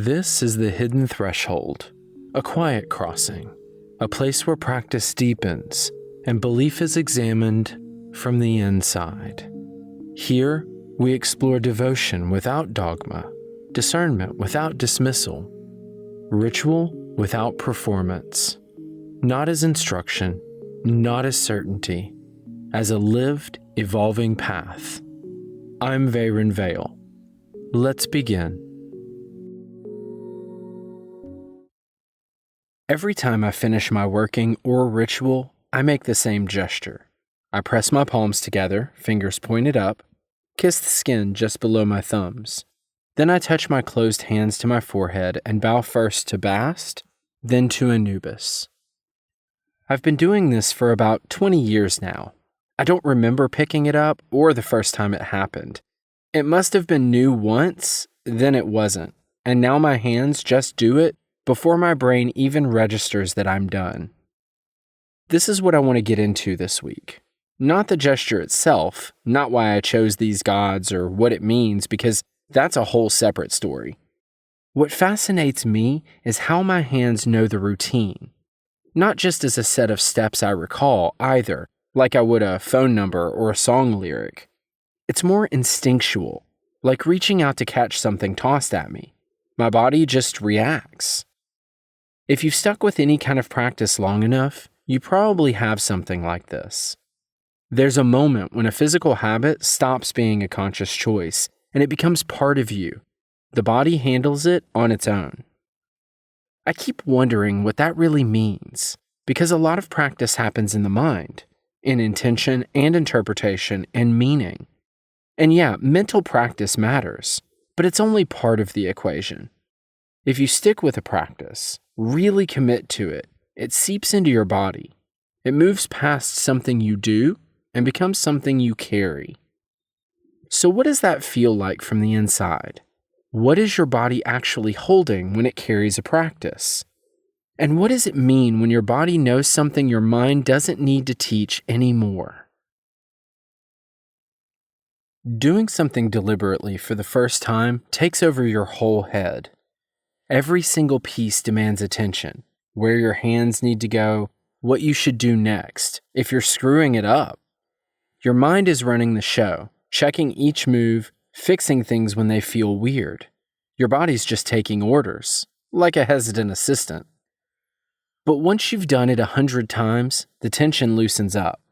This is the hidden threshold, a quiet crossing, a place where practice deepens and belief is examined from the inside. Here, we explore devotion without dogma, discernment without dismissal, ritual without performance, not as instruction, not as certainty, as a lived, evolving path. I'm Veyrin Vale. Let's begin. Every time I finish my working or ritual, I make the same gesture. I press my palms together, fingers pointed up, kiss the skin just below my thumbs. Then I touch my closed hands to my forehead and bow first to Bast, then to Anubis. I've been doing this for about 20 years now. I don't remember picking it up or the first time it happened. It must have been new once, then it wasn't, and now my hands just do it before my brain even registers that I'm done. This is what I want to get into this week. Not the gesture itself, not why I chose these gods or what it means, because that's a whole separate story. What fascinates me is how my hands know the routine. Not just as a set of steps I recall either, like I would a phone number or a song lyric. It's more instinctual, like reaching out to catch something tossed at me. My body just reacts. If you've stuck with any kind of practice long enough, you probably have something like this. There's a moment when a physical habit stops being a conscious choice and it becomes part of you. The body handles it on its own. I keep wondering what that really means, because a lot of practice happens in the mind, in intention and interpretation and meaning. And yeah, mental practice matters, but it's only part of the equation. If you stick with a practice, really commit to it, it seeps into your body. It moves past something you do and becomes something you carry. So what does that feel like from the inside? What is your body actually holding when it carries a practice? And what does it mean when your body knows something your mind doesn't need to teach anymore? Doing something deliberately for the first time takes over your whole head. Every single piece demands attention. Where your hands need to go, what you should do next, if you're screwing it up. Your mind is running the show, checking each move, fixing things when they feel weird. Your body's just taking orders, like a hesitant assistant. But once you've done it 100 times, the tension loosens up.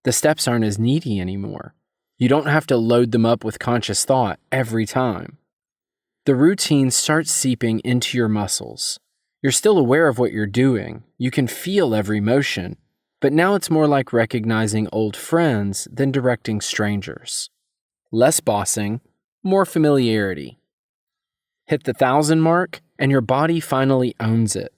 The steps aren't as needy anymore. You don't have to load them up with conscious thought every time. The routine starts seeping into your muscles. You're still aware of what you're doing. You can feel every motion, but now it's more like recognizing old friends than directing strangers. Less bossing, more familiarity. Hit the 1,000 mark, and your body finally owns it.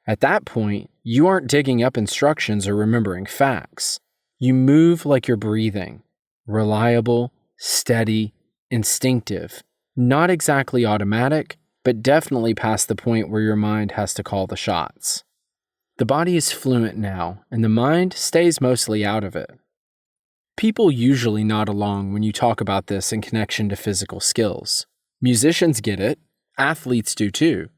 At that point, you aren't digging up instructions or remembering facts. You move like you're breathing. Reliable, steady, instinctive. Not exactly automatic, but definitely past the point where your mind has to call the shots. The body is fluent now, and the mind stays mostly out of it. People usually nod along when you talk about this in connection to physical skills. Musicians get it. Athletes do too.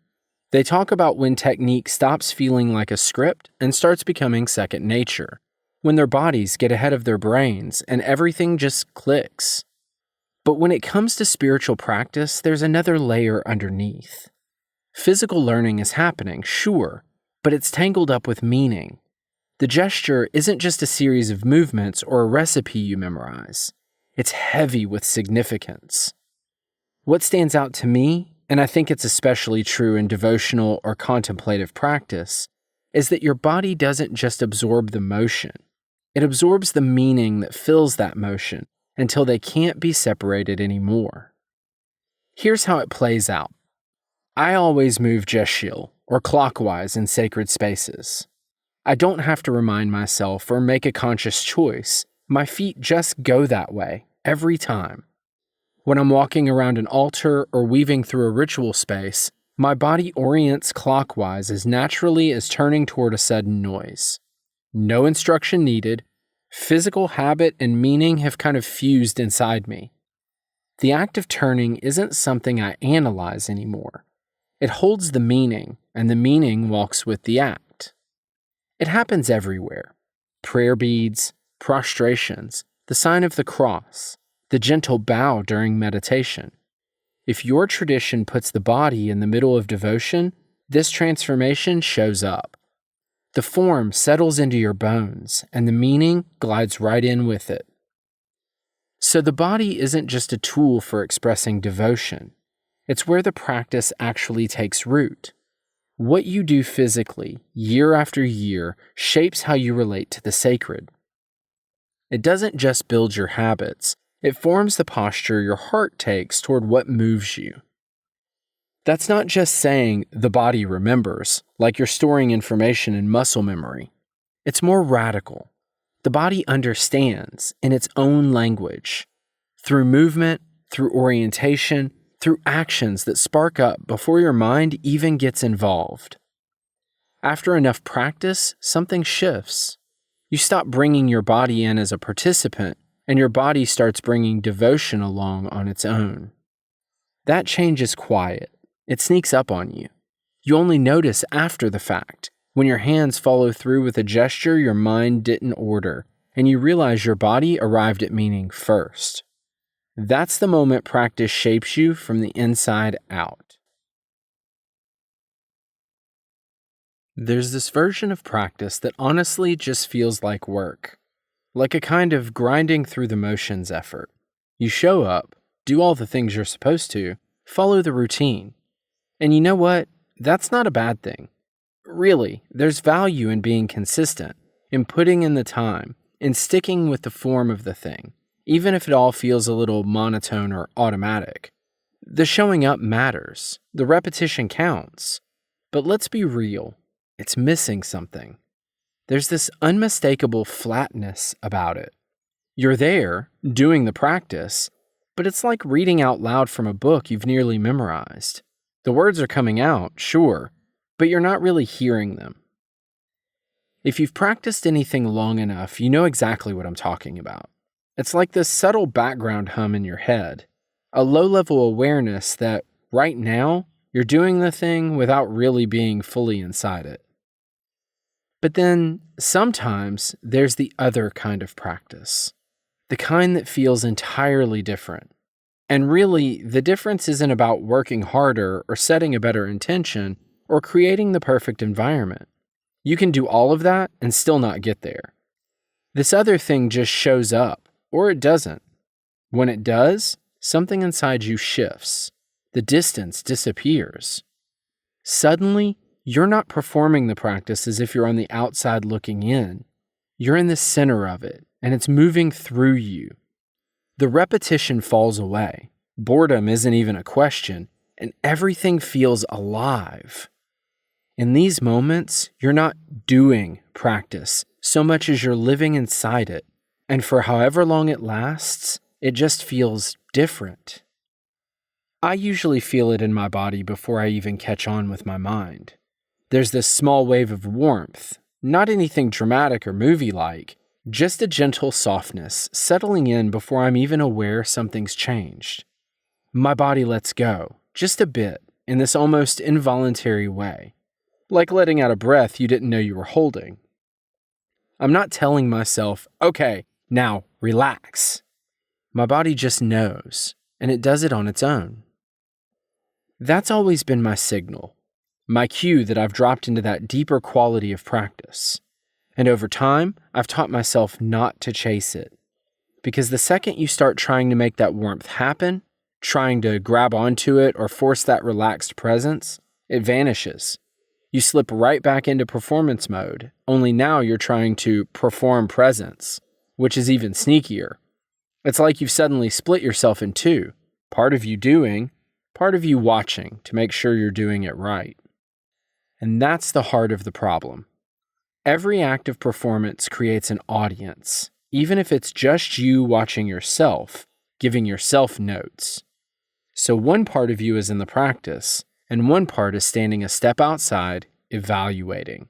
They talk about when technique stops feeling like a script and starts becoming second nature, when their bodies get ahead of their brains and everything just clicks. But when it comes to spiritual practice, there's another layer underneath. Physical learning is happening, sure, but it's tangled up with meaning. The gesture isn't just a series of movements or a recipe you memorize. It's heavy with significance. What stands out to me, and I think it's especially true in devotional or contemplative practice, is that your body doesn't just absorb the motion. It absorbs the meaning that fills that motion until they can't be separated anymore. Here's how it plays out. I always move geshiel, or clockwise in sacred spaces. I don't have to remind myself or make a conscious choice. My feet just go that way, every time. When I'm walking around an altar or weaving through a ritual space, my body orients clockwise as naturally as turning toward a sudden noise. No instruction needed. Physical habit and meaning have kind of fused inside me. The act of turning isn't something I analyze anymore. It holds the meaning, and the meaning walks with the act. It happens everywhere. Prayer beads, prostrations, the sign of the cross, the gentle bow during meditation. If your tradition puts the body in the middle of devotion, this transformation shows up. The form settles into your bones, and the meaning glides right in with it. So the body isn't just a tool for expressing devotion. It's where the practice actually takes root. What you do physically, year after year, shapes how you relate to the sacred. It doesn't just build your habits, it forms the posture your heart takes toward what moves you. That's not just saying the body remembers, like you're storing information in muscle memory. It's more radical. The body understands in its own language, through movement, through orientation, through actions that spark up before your mind even gets involved. After enough practice, something shifts. You stop bringing your body in as a participant, and your body starts bringing devotion along on its own. That change is quiet. It sneaks up on you. You only notice after the fact, when your hands follow through with a gesture your mind didn't order, and you realize your body arrived at meaning first. That's the moment practice shapes you from the inside out. There's this version of practice that honestly just feels like work, like a kind of grinding through the motions effort. You show up, do all the things you're supposed to, follow the routine. And you know what? That's not a bad thing. Really, there's value in being consistent, in putting in the time, in sticking with the form of the thing, even if it all feels a little monotone or automatic. The showing up matters. The repetition counts. But let's be real. It's missing something. There's this unmistakable flatness about it. You're there, doing the practice, but it's like reading out loud from a book you've nearly memorized. The words are coming out, sure, but you're not really hearing them. If you've practiced anything long enough, you know exactly what I'm talking about. It's like this subtle background hum in your head, a low-level awareness that, right now, you're doing the thing without really being fully inside it. But then, sometimes, there's the other kind of practice, the kind that feels entirely different. And really, the difference isn't about working harder or setting a better intention or creating the perfect environment. You can do all of that and still not get there. This other thing just shows up, or it doesn't. When it does, something inside you shifts. The distance disappears. Suddenly, you're not performing the practice as if you're on the outside looking in. You're in the center of it, and it's moving through you. The repetition falls away. Boredom isn't even a question, and everything feels alive. In these moments, you're not doing practice so much as you're living inside it, and for however long it lasts, it just feels different. I usually feel it in my body before I even catch on with my mind. There's this small wave of warmth, not anything dramatic or movie-like, just a gentle softness settling in before I'm even aware something's changed. My body lets go, just a bit, in this almost involuntary way, like letting out a breath you didn't know you were holding. I'm not telling myself, okay, now relax. My body just knows, and it does it on its own. That's always been my signal, my cue that I've dropped into that deeper quality of practice. And over time, I've taught myself not to chase it. Because the second you start trying to make that warmth happen, trying to grab onto it or force that relaxed presence, it vanishes. You slip right back into performance mode, only now you're trying to perform presence, which is even sneakier. It's like you've suddenly split yourself in two, part of you doing, part of you watching to make sure you're doing it right. And that's the heart of the problem. Every act of performance creates an audience, even if it's just you watching yourself, giving yourself notes. So one part of you is in the practice, and one part is standing a step outside, evaluating.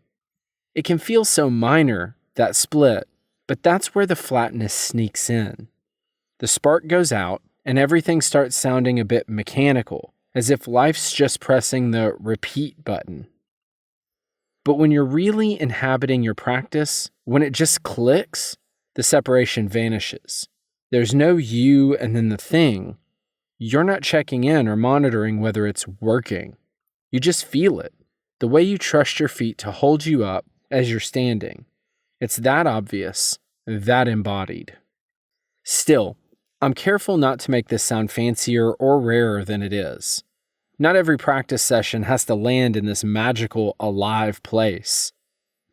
It can feel so minor, that split, but that's where the flatness sneaks in. The spark goes out, and everything starts sounding a bit mechanical, as if life's just pressing the repeat button. But when you're really inhabiting your practice, when it just clicks, the separation vanishes. There's no you and then the thing. You're not checking in or monitoring whether it's working. You just feel it, the way you trust your feet to hold you up as you're standing. It's that obvious, that embodied. Still, I'm careful not to make this sound fancier or rarer than it is. Not every practice session has to land in this magical, alive place.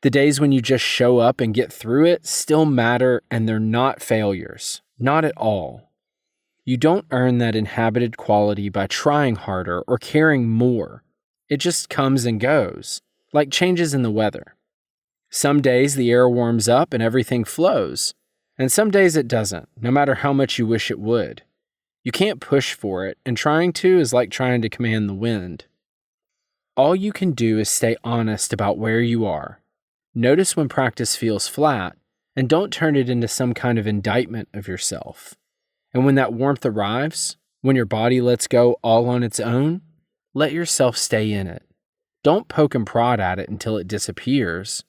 The days when you just show up and get through it still matter, and they're not failures. Not at all. You don't earn that inhabited quality by trying harder or caring more. It just comes and goes, like changes in the weather. Some days the air warms up and everything flows, and some days it doesn't, no matter how much you wish it would. You can't push for it, and trying to is like trying to command the wind. All you can do is stay honest about where you are. Notice when practice feels flat, and don't turn it into some kind of indictment of yourself. And when that warmth arrives, when your body lets go all on its own, let yourself stay in it. Don't poke and prod at it until it disappears.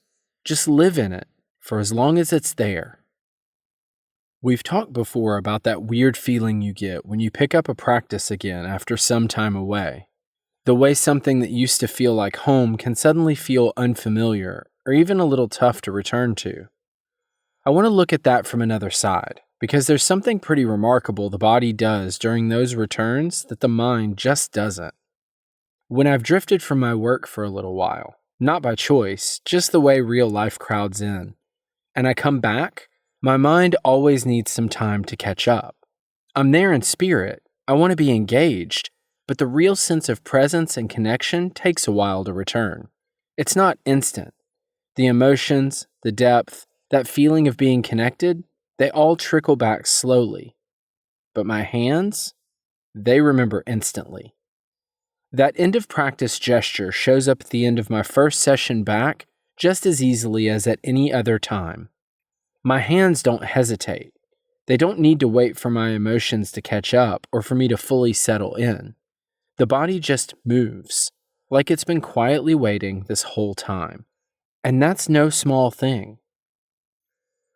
Just live in it for as long as it's there. We've talked before about that weird feeling you get when you pick up a practice again after some time away. The way something that used to feel like home can suddenly feel unfamiliar or even a little tough to return to. I want to look at that from another side, because there's something pretty remarkable the body does during those returns that the mind just doesn't. When I've drifted from my work for a little while, not by choice, just the way real life crowds in, and I come back, my mind always needs some time to catch up. I'm there in spirit, I want to be engaged, but the real sense of presence and connection takes a while to return. It's not instant. The emotions, the depth, that feeling of being connected, they all trickle back slowly. But my hands, they remember instantly. That end of practice gesture shows up at the end of my first session back just as easily as at any other time. My hands don't hesitate. They don't need to wait for my emotions to catch up or for me to fully settle in. The body just moves, like it's been quietly waiting this whole time. And that's no small thing.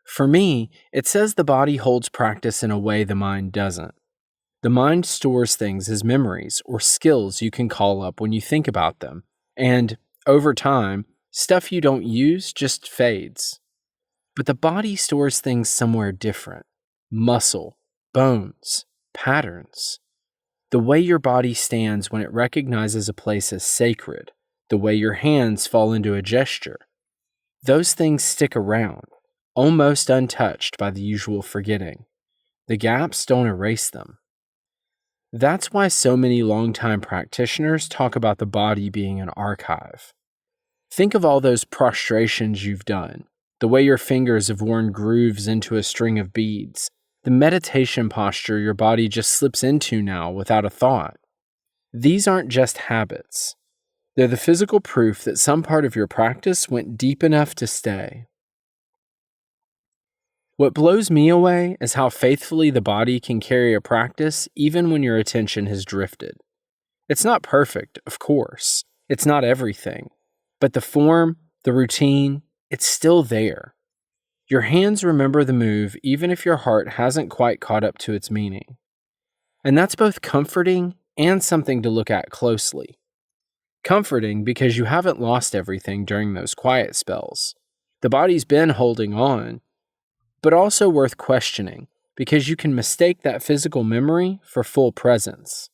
For me, it says the body holds practice in a way the mind doesn't. The mind stores things as memories or skills you can call up when you think about them, and, over time, stuff you don't use just fades. But the body stores things somewhere different. Muscle, bones, patterns. The way your body stands when it recognizes a place as sacred, the way your hands fall into a gesture. Those things stick around, almost untouched by the usual forgetting. The gaps don't erase them. That's why so many longtime practitioners talk about the body being an archive. Think of all those prostrations you've done, the way your fingers have worn grooves into a string of beads, the meditation posture your body just slips into now without a thought. These aren't just habits. They're the physical proof that some part of your practice went deep enough to stay. What blows me away is how faithfully the body can carry a practice even when your attention has drifted. It's not perfect, of course. It's not everything. But the form, the routine, it's still there. Your hands remember the move even if your heart hasn't quite caught up to its meaning. And that's both comforting and something to look at closely. Comforting because you haven't lost everything during those quiet spells. The body's been holding on, but also worth questioning because you can mistake that physical memory for full presence.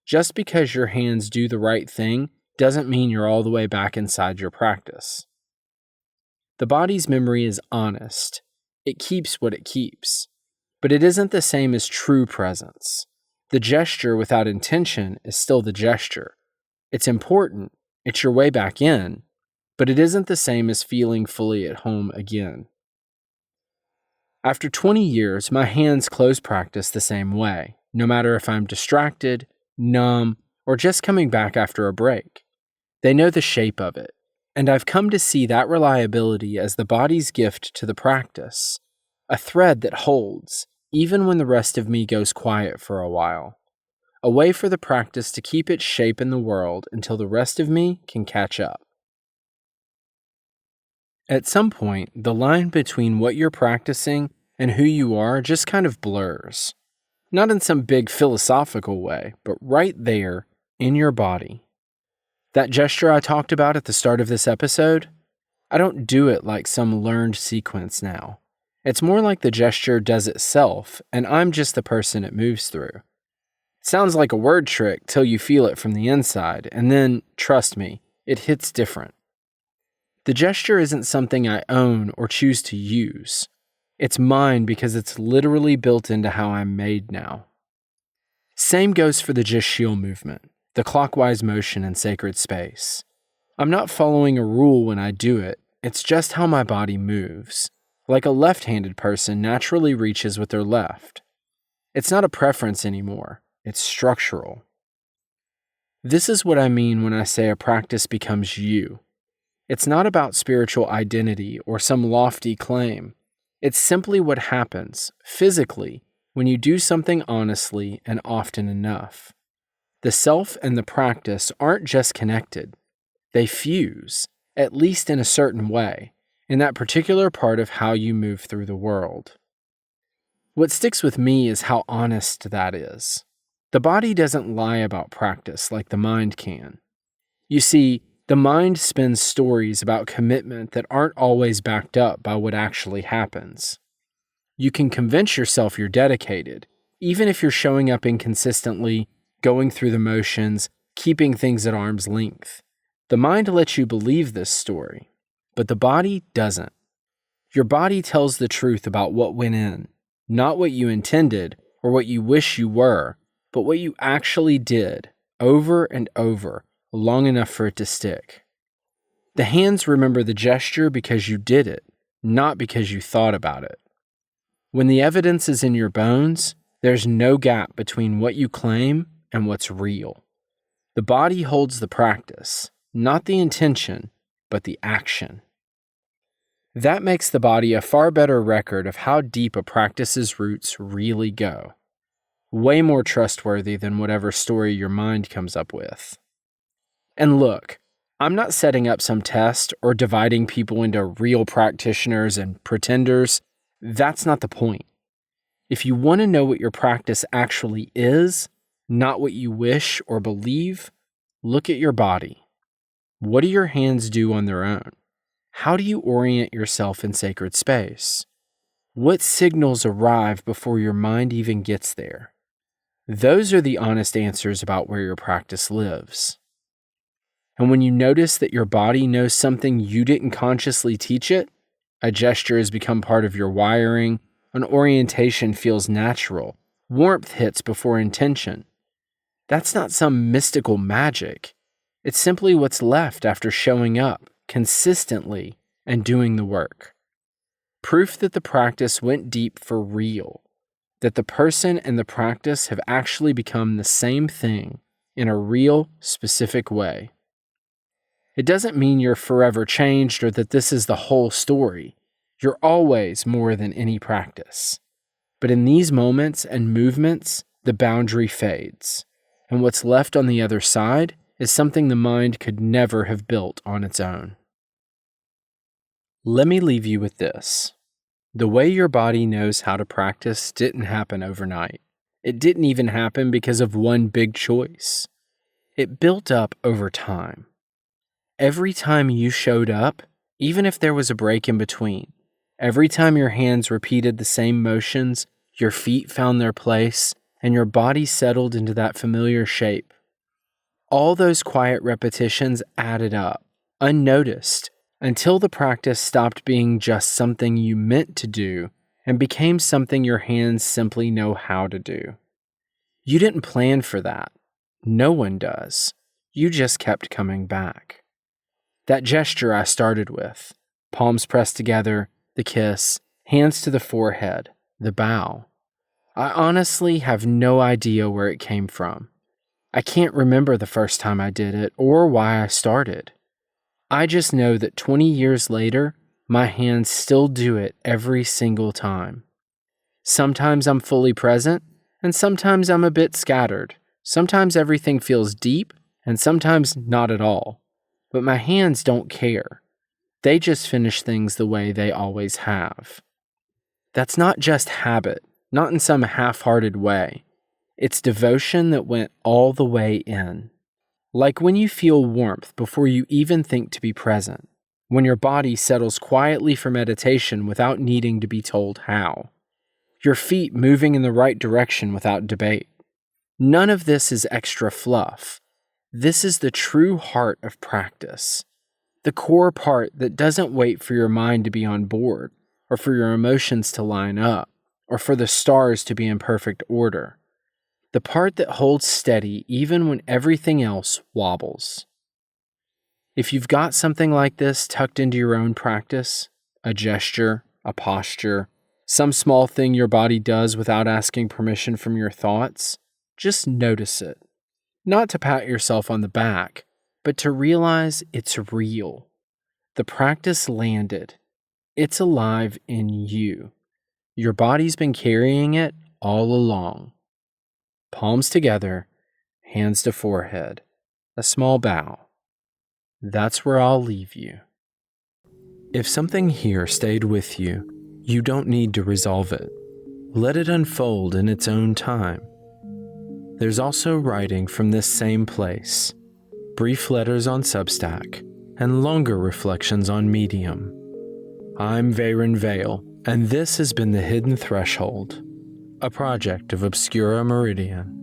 Just because your hands do the right thing doesn't mean you're all the way back inside your practice. The body's memory is honest. It keeps what it keeps. But it isn't the same as true presence. The gesture without intention is still the gesture. It's important. It's your way back in. But it isn't the same as feeling fully at home again. After 20 years, my hands close practice the same way, no matter if I'm distracted, numb, or just coming back after a break. They know the shape of it, and I've come to see that reliability as the body's gift to the practice, a thread that holds, even when the rest of me goes quiet for a while. a way for the practice to keep its shape in the world until the rest of me can catch up. At some point, the line between what you're practicing and who you are just kind of blurs. Not in some big philosophical way, but right there in your body. That gesture I talked about at the start of this episode, I don't do it like some learned sequence now. It's more like the gesture does itself, and I'm just the person it moves through. It sounds like a word trick till you feel it from the inside, and then, trust me, it hits different. The gesture isn't something I own or choose to use. It's mine because it's literally built into how I'm made now. Same goes for the Jishil movement, the clockwise motion in sacred space. I'm not following a rule when I do it, it's just how my body moves. Like a left-handed person naturally reaches with their left. It's not a preference anymore, it's structural. This is what I mean when I say a practice becomes you. It's not about spiritual identity or some lofty claim. It's simply what happens, physically, when you do something honestly and often enough. The self and the practice aren't just connected. They fuse, at least in a certain way, in that particular part of how you move through the world. What sticks with me is how honest that is. The body doesn't lie about practice like the mind can. You see, the mind spins stories about commitment that aren't always backed up by what actually happens. You can convince yourself you're dedicated, even if you're showing up inconsistently, going through the motions, keeping things at arm's length. The mind lets you believe this story, but the body doesn't. Your body tells the truth about what went in, not what you intended or what you wish you were, but what you actually did, over and over, long enough for it to stick. The hands remember the gesture because you did it, not because you thought about it. When the evidence is in your bones, there's no gap between what you claim and what's real. The body holds the practice, not the intention, but the action. That makes the body a far better record of how deep a practice's roots really go. Way more trustworthy than whatever story your mind comes up with. And look, I'm not setting up some test or dividing people into real practitioners and pretenders. That's not the point. If you want to know what your practice actually is, not what you wish or believe, look at your body. What do your hands do on their own? How do you orient yourself in sacred space? What signals arrive before your mind even gets there? Those are the honest answers about where your practice lives. And when you notice that your body knows something you didn't consciously teach it, a gesture has become part of your wiring, an orientation feels natural, warmth hits before intention. That's not some mystical magic. It's simply what's left after showing up consistently and doing the work. Proof that the practice went deep for real, that the person and the practice have actually become the same thing in a real, specific way. It doesn't mean you're forever changed or that this is the whole story. You're always more than any practice. But in these moments and movements, the boundary fades, and what's left on the other side is something the mind could never have built on its own. Let me leave you with this. The way your body knows how to practice didn't happen overnight. It didn't even happen because of one big choice. It built up over time. Every time you showed up, even if there was a break in between, every time your hands repeated the same motions, your feet found their place, and your body settled into that familiar shape, all those quiet repetitions added up, unnoticed, until the practice stopped being just something you meant to do and became something your hands simply know how to do. You didn't plan for that. No one does. You just kept coming back. That gesture I started with, palms pressed together, the kiss, hands to the forehead, the bow. I honestly have no idea where it came from. I can't remember the first time I did it or why I started. I just know that 20 years later, my hands still do it every single time. Sometimes I'm fully present, and sometimes I'm a bit scattered, Sometimes everything feels deep, and sometimes not at all. But my hands don't care. They just finish things the way they always have. That's not just habit, not in some half-hearted way. It's devotion that went all the way in. Like when you feel warmth before you even think to be present. When your body settles quietly for meditation without needing to be told how. Your feet moving in the right direction without debate. None of this is extra fluff. This is the true heart of practice. The core part that doesn't wait for your mind to be on board, or for your emotions to line up, or for the stars to be in perfect order. The part that holds steady even when everything else wobbles. If you've got something like this tucked into your own practice, a gesture, a posture, some small thing your body does without asking permission from your thoughts, just notice it. Not to pat yourself on the back, but to realize it's real. The practice landed. It's alive in you. Your body's been carrying it all along. Palms together, hands to forehead, a small bow. That's where I'll leave you. If something here stayed with you, you don't need to resolve it. Let it unfold in its own time. There's also writing from this same place, brief letters on Substack, and longer reflections on Medium. I'm Veyrin Vale, and this has been The Hidden Threshold, a project of Obscura Meridian.